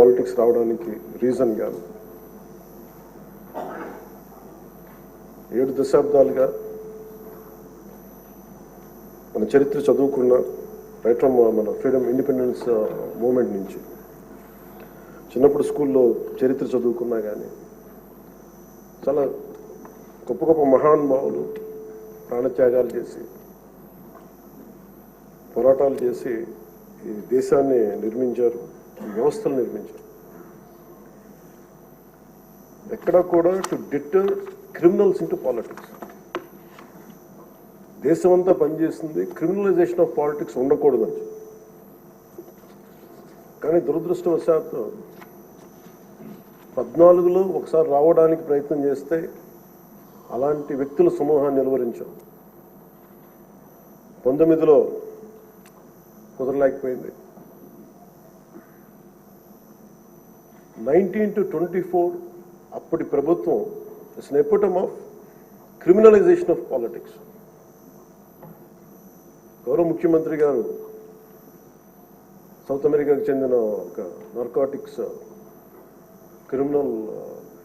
Politics రావడానికి reason కాదు. 7 దశాబ్దాలుగా మన చరిత్ర చదువుకున్న రైట్ ఫ్రమ్ మన ఫ్రీడమ్ ఇండిపెండెన్స్ మూమెంట్ నుంచి చిన్నప్పుడు స్కూల్లో చరిత్ర చదువుకున్నా కానీ చాలా గొప్ప గొప్ప మహానుభావులు ప్రాణత్యాగాలు చేసి పోరాటాలు చేసి ఈ దేశాన్ని నిర్మించారు, ఈ వ్యవస్థలు నిర్మించారు. ఎక్కడా కూడా to deter criminals into politics. దేశం అంతా పనిచేస్తుంది క్రిమినలైజేషన్ ఆఫ్ పాలిటిక్స్ ఉండకూడదని. కానీ దురదృష్టవశాత్తు 14లో ఒకసారి రావడానికి ప్రయత్నం చేస్తే అలాంటి వ్యక్తుల సమూహాన్ని నిలువరించాం. 19లో కుదరలేకపోయింది. 19 to 24 అప్పటి ప్రభుత్వం it's an ఎపిటమ్ of criminalization of politics. గౌరవ ముఖ్యమంత్రి గారు సౌత్ అమెరికాకు చెందిన ఒక నార్కోటిక్స్ క్రిమినల్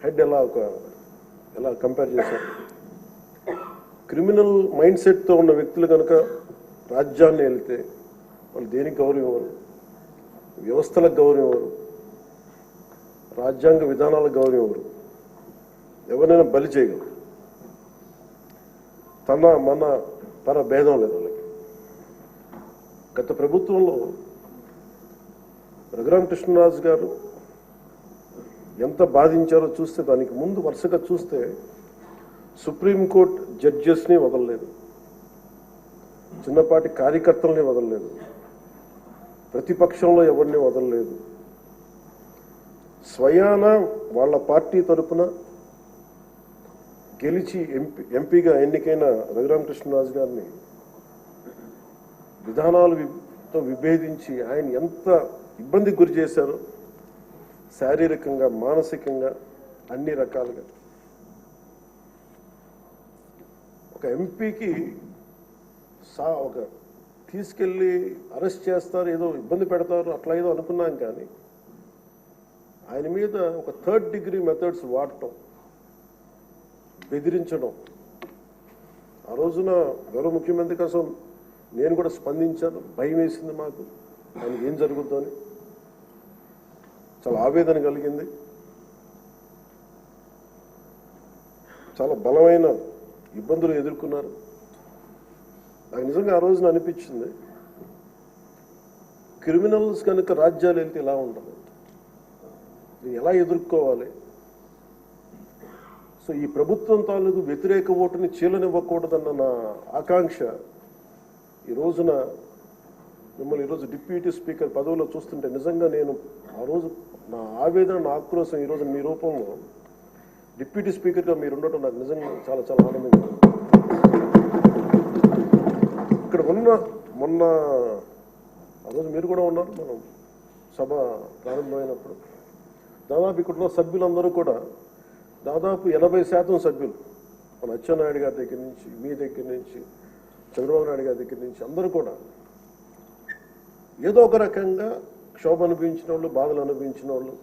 హెడ్ ఎలా కంపేర్ చేశారు. క్రిమినల్ మైండ్ సెట్తో ఉన్న వ్యక్తులు కనుక రాజ్యాన్ని వెళ్తే వాళ్ళు దేనికి గౌరవం ఇవ్వరు, వ్యవస్థలకు గౌరవం ఇవ్వరు, రాజ్యాంగ విధానాలకు గౌరవం ఇవ్వరు, ఎవరైనా బలి చేయగలరు. మన పర భేదం లేదు వాళ్ళకి. గత ప్రభుత్వంలో రఘురామకృష్ణరాజు గారు ఎంత బాధించారో చూస్తే, దానికి ముందు వరుసగా చూస్తే సుప్రీంకోర్టు జడ్జెస్ని వదలలేదు, చిన్నపాటి కార్యకర్తల్ని వదలలేదు, ప్రతిపక్షంలో ఎవరిని వదలలేదు. స్వయాన వాళ్ళ పార్టీ తరఫున గెలిచి ఎంపీగా ఎన్నికైన రఘురామకృష్ణరాజు గారిని విధానాలతో విభేదించి ఆయన ఎంత ఇబ్బందికి గురి చేశారో, శారీరకంగా, మానసికంగా, అన్ని రకాలుగా. ఒక ఎంపీకి ఒక తీసుకెళ్ళి అరెస్ట్ చేస్తారు, ఏదో ఇబ్బంది పెడతారు, అట్లా ఏదో అనుకున్నాం. కానీ ఆయన మీద ఒక 3rd degree మెథడ్స్ వాడటం, బెదిరించడం. ఆ రోజున గౌరవ ముఖ్యమంత్రి కోసం నేను కూడా స్పందించాను. భయం వేసింది మాకు, ఆయనకి ఏం జరుగుద్దో అని. చాలా ఆవేదన కలిగింది. చాలా బలమైన ఇబ్బందులు ఎదుర్కొన్నారు. నాకు నిజంగా ఆ రోజున అనిపించింది, క్రిమినల్స్ కనుక రాజ్యాలు వెళ్తే ఎలా ఉండదు, ఎలా ఎదుర్కోవాలి. సో ఈ ప్రభుత్వం తాలూకు వ్యతిరేక ఓటుని చీలనివ్వకూడదన్న నా ఆకాంక్ష ఈ రోజున మిమ్మల్ని ఈరోజు డిప్యూటీ స్పీకర్ పదవిలో చూస్తుంటే నిజంగా నేను ఆ రోజు నా ఆవేదన, నా ఆక్రోశం ఈరోజు మీ రూపంలో డిప్యూటీ స్పీకర్గా మీరు ఉండటం నాకు నిజంగా చాలా చాలా ఆనందంగా ఉంది. ఇక్కడ మొన్న ఆ రోజు మీరు కూడా ఉన్నారు, మనం సభ ప్రారంభమైనప్పుడు దాదాపు ఇక్కడున్న సభ్యులందరూ కూడా దాదాపు 80% సభ్యులు, మన అచ్చెన్నాయుడు గారి దగ్గర నుంచి, మీ దగ్గర నుంచి, చంద్రబాబు నాయుడు గారి దగ్గర నుంచి అందరూ కూడా ఏదో ఒక రకంగా క్షోభ అనుభవించిన వాళ్ళు, బాధలు అనుభవించిన వాళ్ళు,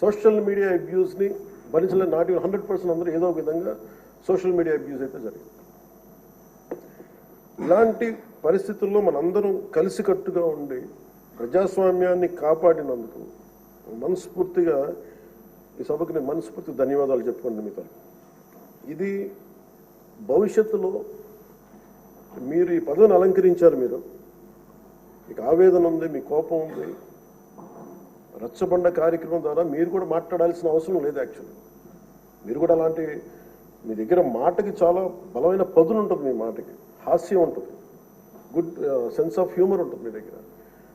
సోషల్ మీడియా అబ్యూస్ని భరించలేని నాటి 100% అందరూ ఏదో ఒక విధంగా సోషల్ మీడియా అబ్యూస్ అయితే జరిగింది. ఇలాంటి పరిస్థితుల్లో మనందరం కలిసికట్టుగా ఉండి ప్రజాస్వామ్యాన్ని కాపాడినందుకు మనస్ఫూర్తిగా ఈ సభకు నేను మనస్ఫూర్తి ధన్యవాదాలు చెప్పుకోండి మీతో. ఇది భవిష్యత్తులో మీరు ఈ పదవిని అలంకరించారు, మీకు ఆవేదన ఉంది, మీ కోపం ఉంది. రచ్చబండ కార్యక్రమం ద్వారా మీరు కూడా మాట్లాడాల్సిన అవసరం లేదు. యాక్చువల్లీ మీరు కూడా అలాంటి, మీ దగ్గర మాటకి చాలా బలమైన పదులు ఉంటుంది, మీ మాటకి హాస్యం ఉంటుంది, గుడ్ సెన్స్ ఆఫ్ హ్యూమర్ ఉంటుంది మీ దగ్గర.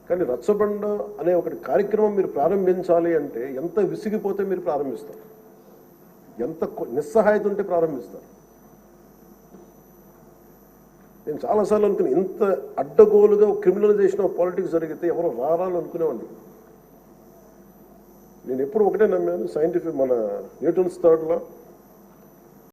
కానీ రచ్చబండ అనే ఒకటి కార్యక్రమం మీరు ప్రారంభించాలి అంటే ఎంత విసిగిపోతే మీరు ప్రారంభిస్తారు, ఎంత నిస్సహాయత ఉంటే ప్రారంభిస్తారు. నేను చాలాసార్లు అనుకుని ఇంత అడ్డగోలుగా క్రిమినలైజేషన్ ఆఫ్ పాలిటిక్స్ జరిగితే ఎవరు రారాని అనుకునేవాడిని. నేను ఎప్పుడు ఒకటే నమ్మాను, సైంటిఫిక్ మన న్యూటన్స్ థర్డ్ లా